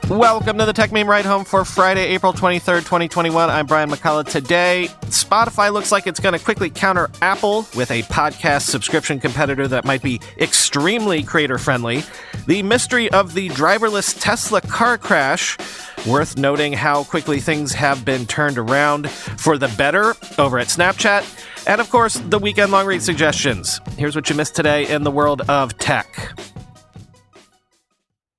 Welcome to the Tech Meme Ride Home for Friday, April 23rd, 2021. I'm Brian McCullough. Today, Spotify looks like it's going to quickly counter Apple with a podcast subscription competitor that might be extremely creator-friendly. The mystery of the driverless Tesla car crash. Worth noting how quickly things have been turned around for the better over at Snapchat. And of course, the weekend long read suggestions. Here's what you missed today in the world of tech.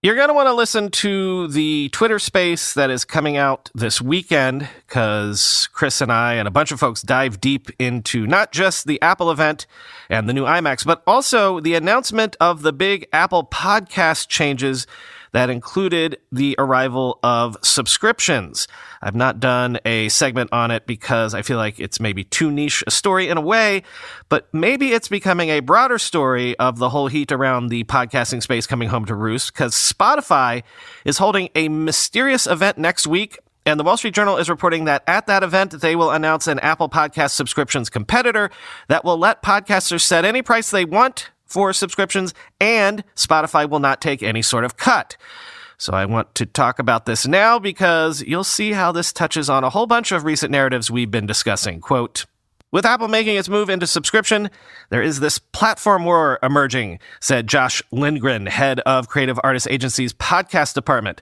You're going to want to listen to the Twitter space that is coming out this weekend because Chris and I and a bunch of folks dive deep into not just the Apple event and the new iMacs, but also the announcement of the big Apple podcast changes that included the arrival of subscriptions. I've not done a segment on it because I feel like it's maybe too niche a story in a way, but maybe it's becoming a broader story of the whole heat around the podcasting space coming home to roost because Spotify is holding a mysterious event next week. And the Wall Street Journal is reporting that at that event, they will announce an Apple Podcast subscriptions competitor that will let podcasters set any price they want for subscriptions, and Spotify will not take any sort of cut. So I want to talk about this now because you'll see how this touches on a whole bunch of recent narratives we've been discussing. Quote, with Apple making its move into subscription, there is this platform war emerging, said Josh Lindgren, head of Creative Artists Agency's podcast department.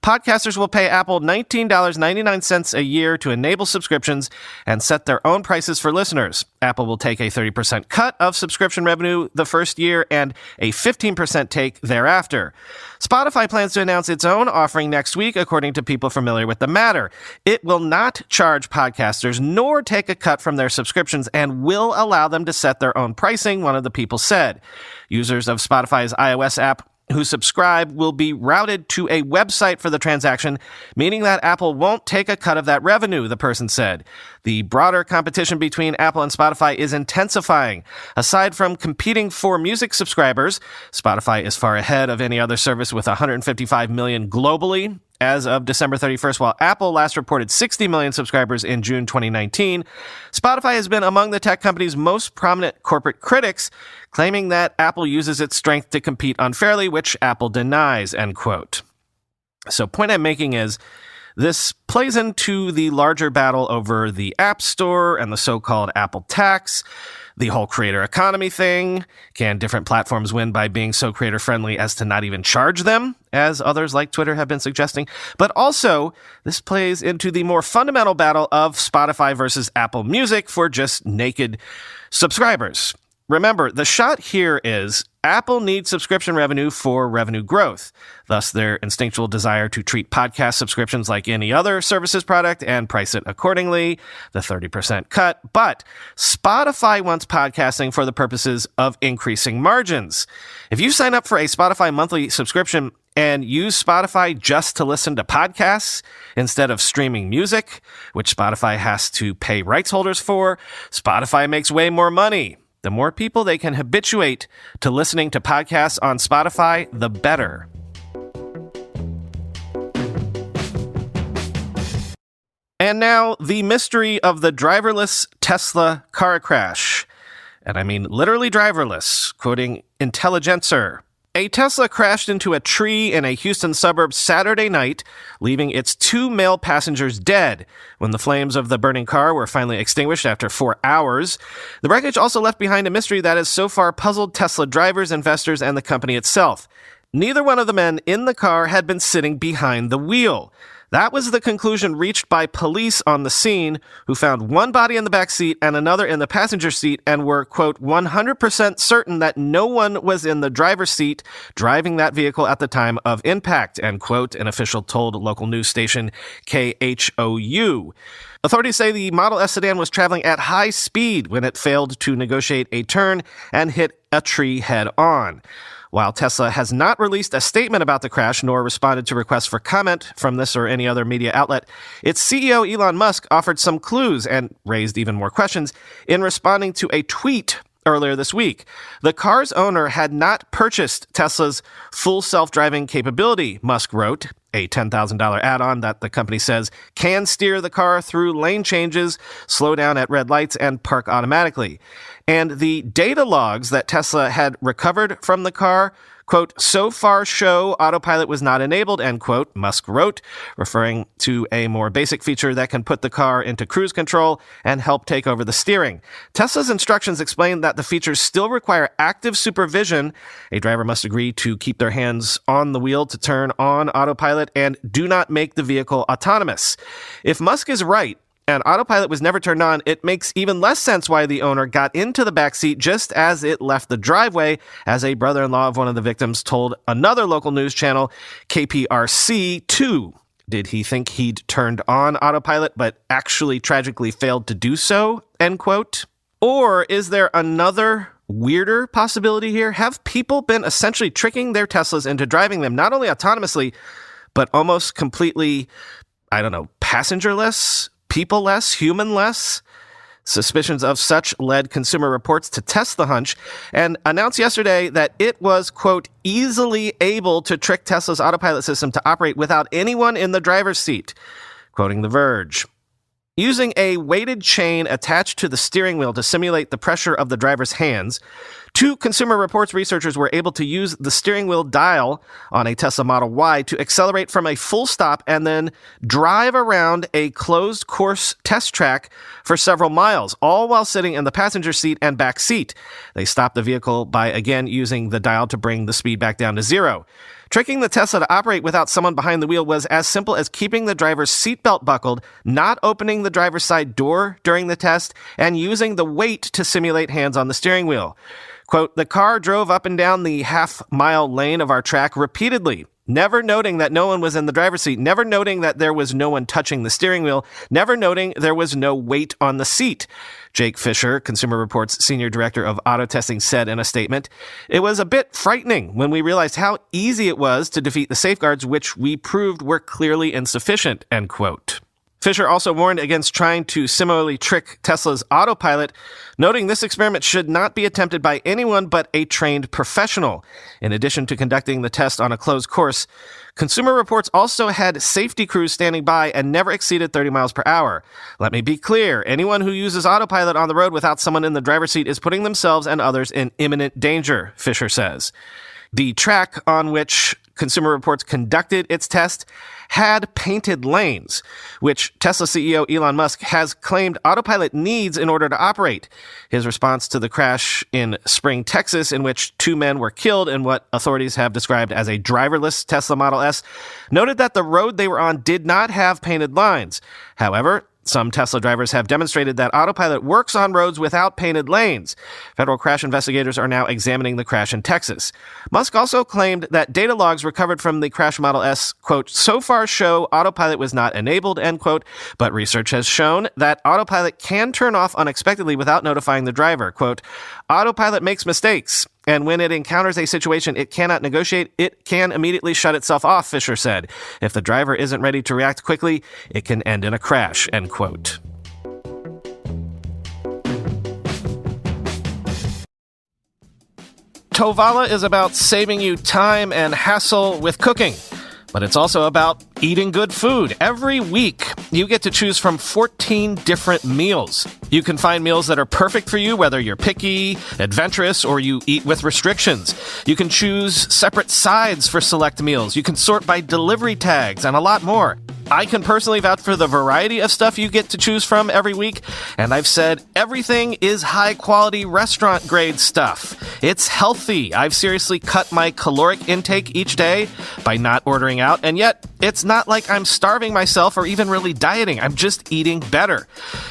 Podcasters will pay Apple $19.99 a year to enable subscriptions and set their own prices for listeners. Apple will take a 30% cut of subscription revenue the first year and a 15% take thereafter. Spotify plans to announce its own offering next week, according to people familiar with the matter. It will not charge podcasters nor take a cut from their subscriptions and will allow them to set their own pricing, one of the people said. Users of Spotify's iOS app who subscribe will be routed to a website for the transaction, meaning that Apple won't take a cut of that revenue, the person said. The broader competition between Apple and Spotify is intensifying. Aside from competing for music subscribers, Spotify is far ahead of any other service with 155 million globally as of December 31st, while Apple last reported 60 million subscribers in June 2019. Spotify has been among the tech company's most prominent corporate critics, claiming that Apple uses its strength to compete unfairly, which Apple denies, end quote. So point I'm making is this plays into the larger battle over the App Store and the so-called Apple tax, the whole creator economy thing. Can different platforms win by being so creator-friendly as to not even charge them, as others like Twitter have been suggesting? But also, this plays into the more fundamental battle of Spotify versus Apple Music for just naked subscribers. Remember, the shot here is Apple needs subscription revenue for revenue growth, thus their instinctual desire to treat podcast subscriptions like any other services product and price it accordingly, the 30% cut. But Spotify wants podcasting for the purposes of increasing margins. If you sign up for a Spotify monthly subscription and use Spotify just to listen to podcasts instead of streaming music, which Spotify has to pay rights holders for, Spotify makes way more money. The more people they can habituate to listening to podcasts on Spotify, the better. And now, the mystery of the driverless Tesla car crash. And I mean literally driverless, quoting Intelligencer. A Tesla crashed into a tree in a Houston suburb Saturday night, leaving its 2 male passengers dead when the flames of the burning car were finally extinguished after 4 hours. The wreckage also left behind a mystery that has so far puzzled Tesla drivers, investors, and the company itself. Neither one of the men in the car had been sitting behind the wheel. That was the conclusion reached by police on the scene, who found one body in the back seat and another in the passenger seat and were, quote, 100% certain that no one was in the driver's seat driving that vehicle at the time of impact, end quote, an official told local news station KHOU. Authorities say the Model S sedan was traveling at high speed when it failed to negotiate a turn and hit a tree head on. While Tesla has not released a statement about the crash nor responded to requests for comment from this or any other media outlet, its CEO Elon Musk offered some clues and raised even more questions in responding to a tweet earlier this week. The car's owner had not purchased Tesla's full self-driving capability, Musk wrote, a $10,000 add-on that the company says can steer the car through lane changes, slow down at red lights, and park automatically. And the data logs that Tesla had recovered from the car, quote, so far show autopilot was not enabled, end quote, Musk wrote, referring to a more basic feature that can put the car into cruise control and help take over the steering. Tesla's instructions explain that the features still require active supervision. A driver must agree to keep their hands on the wheel to turn on autopilot and do not make the vehicle autonomous. If Musk is right, and autopilot was never turned on, it makes even less sense why the owner got into the backseat just as it left the driveway, as a brother-in-law of one of the victims told another local news channel, KPRC2. Did he think he'd turned on autopilot but actually tragically failed to do so, end quote? Or is there another weirder possibility here? Have people been essentially tricking their Teslas into driving them not only autonomously, but almost completely, passengerless? People-less, human-less? Suspicions of such led Consumer Reports to test the hunch and announced yesterday that it was, quote, easily able to trick Tesla's autopilot system to operate without anyone in the driver's seat, quoting The Verge. Using a weighted chain attached to the steering wheel to simulate the pressure of the driver's hands, two Consumer Reports researchers were able to use the steering wheel dial on a Tesla Model Y to accelerate from a full stop and then drive around a closed course test track for several miles, all while sitting in the passenger seat and back seat. They stopped the vehicle by again using the dial to bring the speed back down to zero. Tricking the Tesla to operate without someone behind the wheel was as simple as keeping the driver's seatbelt buckled, not opening the driver's side door during the test, and using the weight to simulate hands on the steering wheel. Quote, the car drove up and down the half-mile lane of our track repeatedly, never noting that no one was in the driver's seat, never noting that there was no one touching the steering wheel, never noting there was no weight on the seat. Jake Fisher, Consumer Reports Senior Director of Auto Testing, said in a statement, it was a bit frightening when we realized how easy it was to defeat the safeguards which we proved were clearly insufficient, end quote. Fisher also warned against trying to similarly trick Tesla's autopilot, noting this experiment should not be attempted by anyone but a trained professional. In addition to conducting the test on a closed course, Consumer Reports also had safety crews standing by and never exceeded 30 miles per hour. Let me be clear, anyone who uses autopilot on the road without someone in the driver's seat is putting themselves and others in imminent danger, Fisher says. The track on which Consumer Reports conducted its test had painted lanes, which Tesla CEO Elon Musk has claimed autopilot needs in order to operate. His response to the crash in Spring, Texas, in which two men were killed in what authorities have described as a driverless Tesla Model S, noted that the road they were on did not have painted lines. However, some Tesla drivers have demonstrated that autopilot works on roads without painted lanes. Federal crash investigators are now examining the crash in Texas. Musk also claimed that data logs recovered from the crash Model S, quote, so far show autopilot was not enabled, end quote, but research has shown that autopilot can turn off unexpectedly without notifying the driver. Quote, autopilot makes mistakes, and when it encounters a situation it cannot negotiate, it can immediately shut itself off, Fisher said. If the driver isn't ready to react quickly, it can end in a crash, end quote. Tovala is about saving you time and hassle with cooking, but it's also about eating good food. Every week, you get to choose from 14 different meals. You can find meals that are perfect for you, whether you're picky, adventurous, or you eat with restrictions. You can choose separate sides for select meals. You can sort by delivery tags and a lot more. I can personally vouch for the variety of stuff you get to choose from every week, and I've said everything is high-quality restaurant-grade stuff. It's healthy. I've seriously cut my caloric intake each day by not ordering out, and yet it's not like I'm starving myself or even really dieting. I'm just eating better.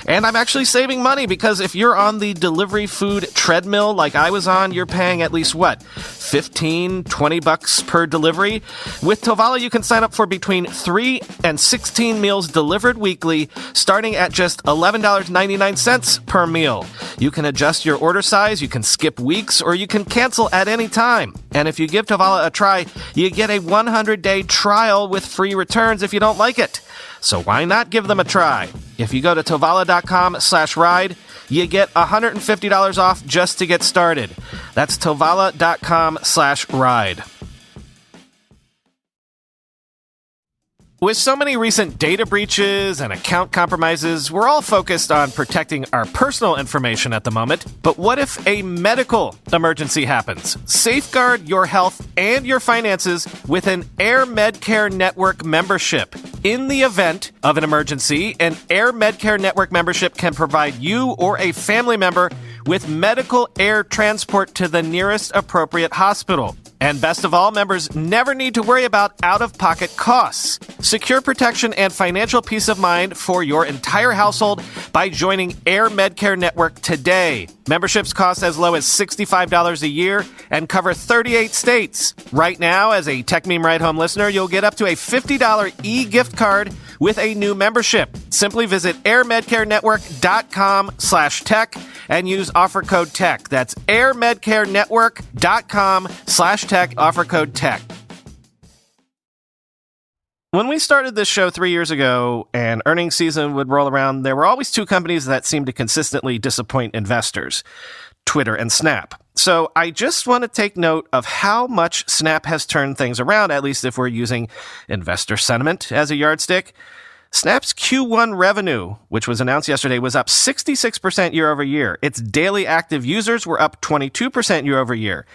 And I'm actually saving money because if you're on the delivery food treadmill like I was on, you're paying at least, $15, $20 per delivery? With Tovala, you can sign up for between 3 and 16 meals delivered weekly, starting at just $11.99 per meal. You can adjust your order size, you can skip weeks, or you can cancel at any time. And if you give Tovala a try, you get a 100-day trial with free returns if you don't like it. So why not give them a try? If you go to tovala.com/ride, you get $150 off just to get started. That's tovala.com/ride. With so many recent data breaches and account compromises, we're all focused on protecting our personal information at the moment. But what if a medical emergency happens? Safeguard your health and your finances with an Air Medcare Network membership. In the event of an emergency, an Air Medcare Network membership can provide you or a family member with medical air transport to the nearest appropriate hospital. And best of all, members never need to worry about out-of-pocket costs. Secure protection and financial peace of mind for your entire household by joining Air Medcare Network today. Memberships cost as low as $65 a year and cover 38 states. Right now, as a Tech Meme Ride Home listener, you'll get up to a $50 e-gift card with a new membership. Simply visit airmedcarenetwork.com/tech and use offer code TECH. That's airmedcarenetwork.com/tech, offer code TECH. When we started this show 3 years ago and earnings season would roll around, there were always two companies that seemed to consistently disappoint investors: Twitter and Snap. So I just want to take note of how much Snap has turned things around, at least if we're using investor sentiment as a yardstick. Snap's Q1 revenue, which was announced yesterday, was up 66% year over year. Its daily active users were up 22% year over year.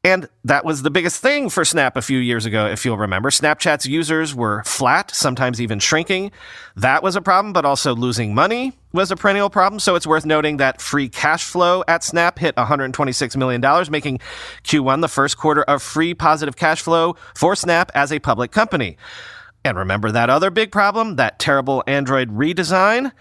And that was the biggest thing for Snap a few years ago, if you'll remember. Snapchat's users were flat, sometimes even shrinking. That was a problem, but also losing money was a perennial problem. So it's worth noting that free cash flow at Snap hit $126 million, making Q1 the first quarter of free positive cash flow for Snap as a public company. And remember that other big problem, that terrible Android redesign?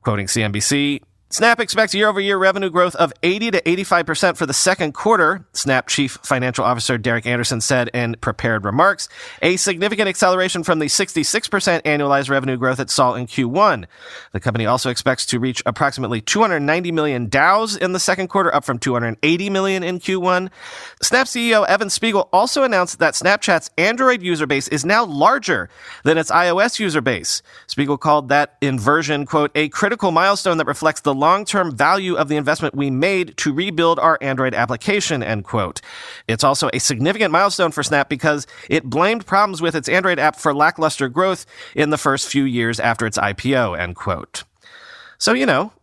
Quoting CNBC, Snap expects year-over-year revenue growth of 80 to 85% for the second quarter, Snap Chief Financial Officer Derek Anderson said in prepared remarks, a significant acceleration from the 66% annualized revenue growth it saw in Q1. The company also expects to reach approximately 290 million DAUs in the second quarter, up from 280 million in Q1. Snap CEO Evan Spiegel also announced that Snapchat's Android user base is now larger than its iOS user base. Spiegel called that inversion, quote, a critical milestone that reflects the long-term value of the investment we made to rebuild our Android application, end quote. It's also a significant milestone for Snap because it blamed problems with its Android app for lackluster growth in the first few years after its IPO, end quote. So,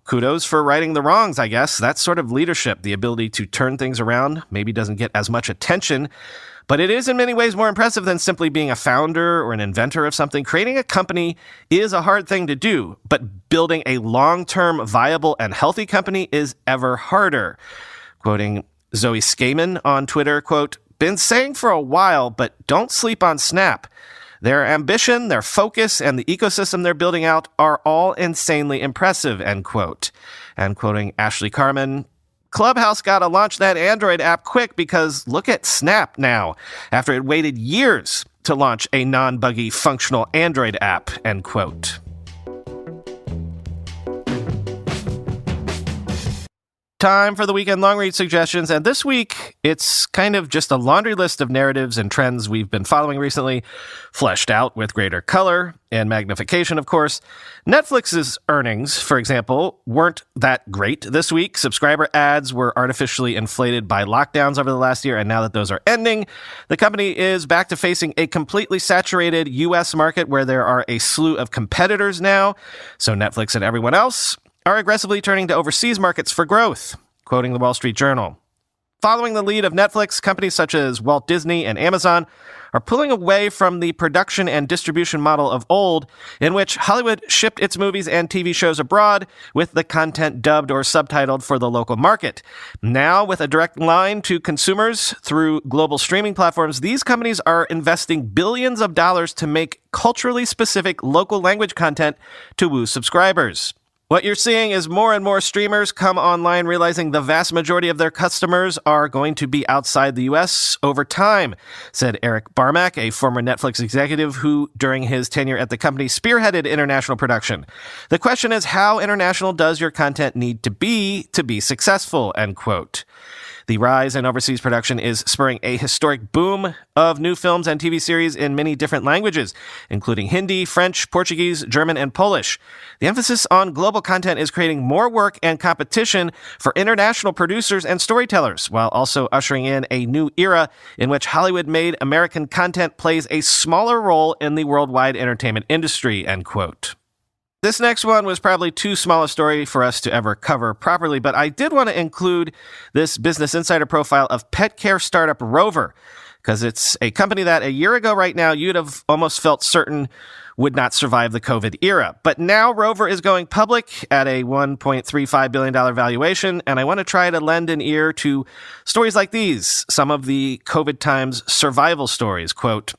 kudos for righting the wrongs, I guess. That's sort of leadership, the ability to turn things around. Maybe doesn't get as much attention, but it is in many ways more impressive than simply being a founder or an inventor of something. Creating a company is a hard thing to do, but building a long-term viable and healthy company is ever harder. Quoting Zoe Skaman on Twitter, quote, been saying for a while, but don't sleep on Snap. Their ambition, their focus, and the ecosystem they're building out are all insanely impressive, end quote. And quoting Ashley Carmen, Clubhouse got to launch that Android app quick because look at Snap now, after it waited years to launch a non-buggy functional Android app, end quote. Time for the weekend long read suggestions, and this week it's kind of just a laundry list of narratives and trends we've been following recently, fleshed out with greater color and magnification, of course. Netflix's earnings, for example, weren't that great this week. Subscriber ads were artificially inflated by lockdowns over the last year, and now that those are ending, the company is back to facing a completely saturated U.S. market where there are a slew of competitors now. So Netflix and everyone else are aggressively turning to overseas markets for growth, quoting the Wall Street Journal. Following the lead of Netflix, companies such as Walt Disney and Amazon are pulling away from the production and distribution model of old, in which Hollywood shipped its movies and TV shows abroad with the content dubbed or subtitled for the local market. Now, with a direct line to consumers through global streaming platforms, these companies are investing billions of dollars to make culturally specific local language content to woo subscribers. What you're seeing is more and more streamers come online realizing the vast majority of their customers are going to be outside the U.S. over time, said Eric Barmack, a former Netflix executive who, during his tenure at the company, spearheaded international production. The question is, how international does your content need to be successful, end quote. The rise in overseas production is spurring a historic boom of new films and TV series in many different languages, including Hindi, French, Portuguese, German, and Polish. The emphasis on global content is creating more work and competition for international producers and storytellers, while also ushering in a new era in which Hollywood-made American content plays a smaller role in the worldwide entertainment industry, end quote. This next one was probably too small a story for us to ever cover properly, but I did want to include this Business Insider profile of pet care startup Rover, because it's a company that a year ago right now you'd have almost felt certain would not survive the COVID era. But now Rover is going public at a $1.35 billion valuation, and I want to try to lend an ear to stories like these, some of the COVID times survival stories. Quote,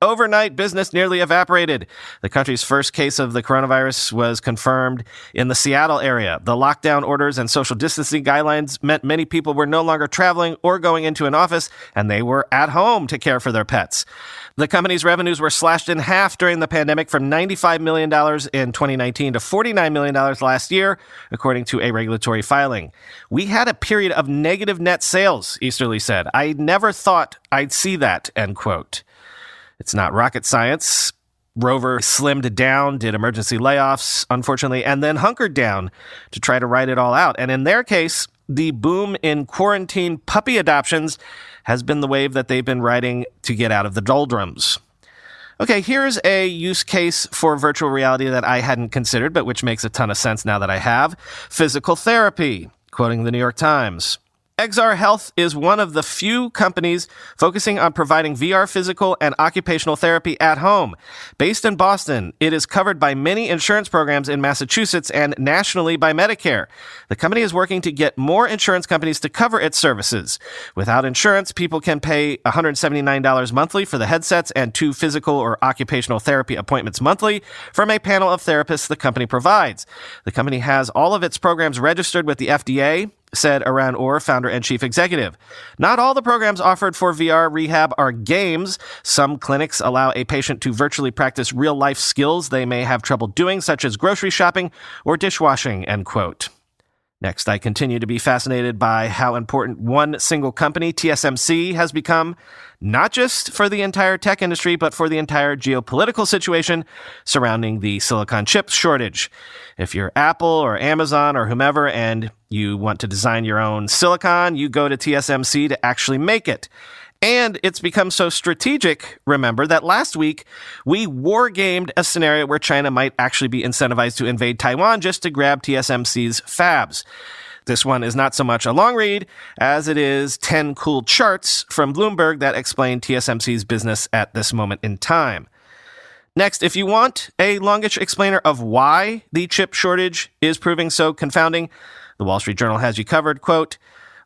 overnight, business nearly evaporated. The country's first case of the coronavirus was confirmed in the Seattle area. The lockdown orders and social distancing guidelines meant many people were no longer traveling or going into an office, and they were at home to care for their pets. The company's revenues were slashed in half during the pandemic from $95 million in 2019 to $49 million last year, according to a regulatory filing. We had a period of negative net sales, Easterly said. I never thought I'd see that, end quote. It's not rocket science. Rover slimmed down, did emergency layoffs, unfortunately, and then hunkered down to try to ride it all out. And in their case, the boom in quarantine puppy adoptions has been the wave that they've been riding to get out of the doldrums. Okay, here's a use case for virtual reality that I hadn't considered, but which makes a ton of sense now that I have. Physical therapy, quoting the New York Times. Exar Health is one of the few companies focusing on providing VR physical and occupational therapy at home. Based in Boston, it is covered by many insurance programs in Massachusetts and nationally by Medicare. The company is working to get more insurance companies to cover its services. Without insurance, people can pay $179 monthly for the headsets and 2 physical or occupational therapy appointments monthly from a panel of therapists the company provides. The company has all of its programs registered with the FDA, said Aran Orr, founder and chief executive. Not all the programs offered for VR rehab are games. Some clinics allow a patient to virtually practice real-life skills they may have trouble doing, such as grocery shopping or dishwashing, end quote. Next, I continue to be fascinated by how important one single company, TSMC, has become, not just for the entire tech industry, but for the entire geopolitical situation surrounding the silicon chip shortage. If you're Apple or Amazon or whomever and you want to design your own silicon, you go to TSMC to actually make it. And it's become so strategic, remember, that last week we war-gamed a scenario where China might actually be incentivized to invade Taiwan just to grab TSMC's fabs. This one is not so much a long read as it is 10 cool charts from Bloomberg that explain TSMC's business at this moment in time. Next, if you want a longish explainer of why the chip shortage is proving so confounding, the Wall Street Journal has you covered. Quote,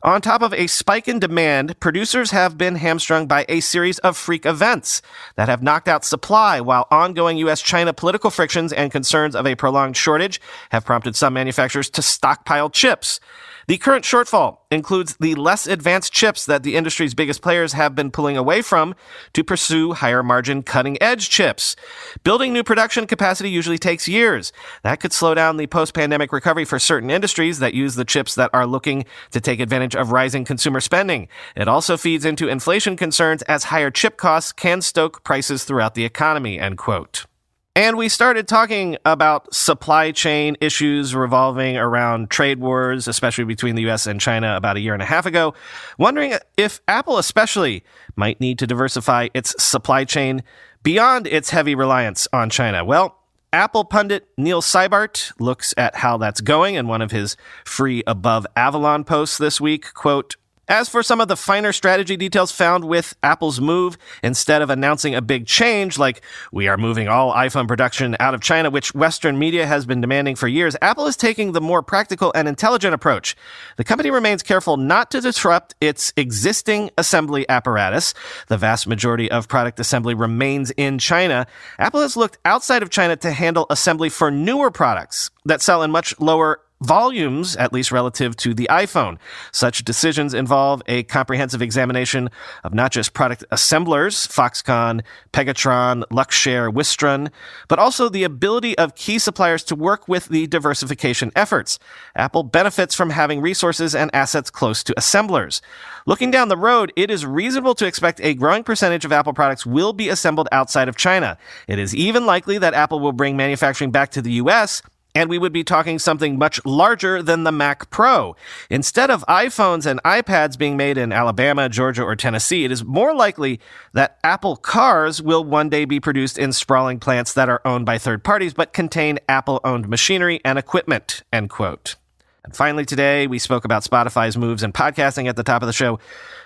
on top of a spike in demand, producers have been hamstrung by a series of freak events that have knocked out supply, while ongoing U.S.-China political frictions and concerns of a prolonged shortage have prompted some manufacturers to stockpile chips. The current shortfall includes the less advanced chips that the industry's biggest players have been pulling away from to pursue higher-margin cutting-edge chips. Building new production capacity usually takes years. That could slow down the post-pandemic recovery for certain industries that use the chips that are looking to take advantage of rising consumer spending. It also feeds into inflation concerns as higher chip costs can stoke prices throughout the economy, end quote. And we started talking about supply chain issues revolving around trade wars, especially between the U.S. and China about a year and a half ago, wondering if Apple especially might need to diversify its supply chain beyond its heavy reliance on China. Well, Apple pundit Neil Seibart looks at how that's going in one of his free Above Avalon posts this week. Quote, as for some of the finer strategy details found with Apple's move, instead of announcing a big change like we are moving all iPhone production out of China, which Western media has been demanding for years, Apple is taking the more practical and intelligent approach. The company remains careful not to disrupt its existing assembly apparatus. The vast majority of product assembly remains in China. Apple has looked outside of China to handle assembly for newer products that sell in much lower volumes, at least relative to the iPhone. Such decisions involve a comprehensive examination of not just product assemblers, Foxconn, Pegatron, Luxshare, Wistron, but also the ability of key suppliers to work with the diversification efforts. Apple benefits from having resources and assets close to assemblers. Looking down the road, it is reasonable to expect a growing percentage of Apple products will be assembled outside of China. It is even likely that Apple will bring manufacturing back to the U.S., and we would be talking something much larger than the Mac Pro. Instead of iPhones and iPads being made in Alabama, Georgia, or Tennessee, it is more likely that Apple cars will one day be produced in sprawling plants that are owned by third parties but contain Apple-owned machinery and equipment, end quote. And finally today, we spoke about Spotify's moves in podcasting at the top of the show.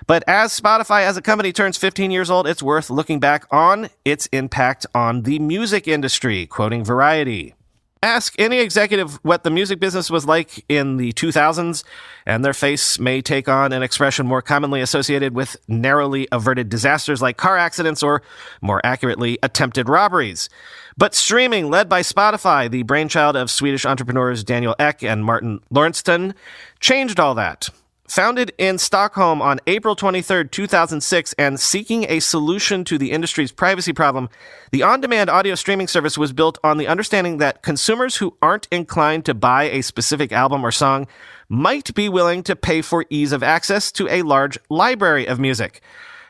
But as Spotify as a company turns 15 years old, it's worth looking back on its impact on the music industry, quoting Variety. Ask any executive what the music business was like in the 2000s, and their face may take on an expression more commonly associated with narrowly averted disasters like car accidents or, more accurately, attempted robberies. But streaming, led by Spotify, the brainchild of Swedish entrepreneurs Daniel Ek and Martin Lorensson, changed all that. Founded in Stockholm on April 23, 2006, and seeking a solution to the industry's privacy problem, the on-demand audio streaming service was built on the understanding that consumers who aren't inclined to buy a specific album or song might be willing to pay for ease of access to a large library of music.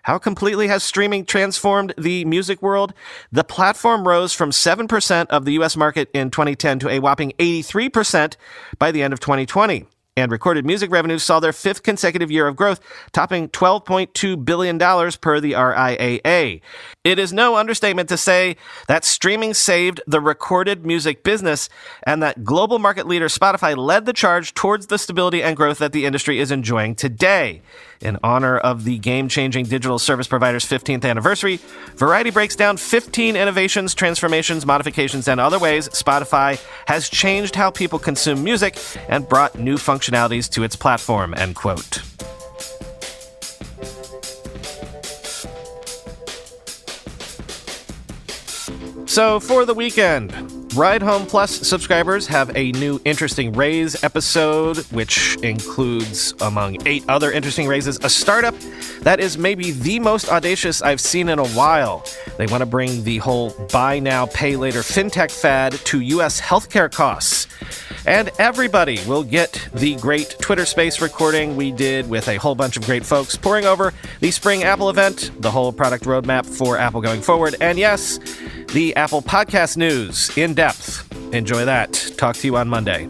How completely has streaming transformed the music world? The platform rose from 7% of the U.S. market in 2010 to a whopping 83% by the end of 2020. And recorded music revenues saw their fifth consecutive year of growth, topping $12.2 billion per the RIAA. It is no understatement to say that streaming saved the recorded music business and that global market leader Spotify led the charge towards the stability and growth that the industry is enjoying today. In honor of the game-changing digital service provider's 15th anniversary, Variety breaks down 15 innovations, transformations, modifications, and other ways Spotify has changed how people consume music and brought new functionalities to its platform, end quote. So for the weekend, Ride Home Plus subscribers have a new Interesting Raise episode, which includes, among 8 other interesting raises, a startup that is maybe the most audacious I've seen in a while. They want to bring the whole buy now, pay later fintech fad to U.S. healthcare costs. And everybody will get the great Twitter Space recording we did with a whole bunch of great folks pouring over the spring Apple event, the whole product roadmap for Apple going forward, and yes, the Apple Podcast news in depth. Enjoy that. Talk to you on Monday.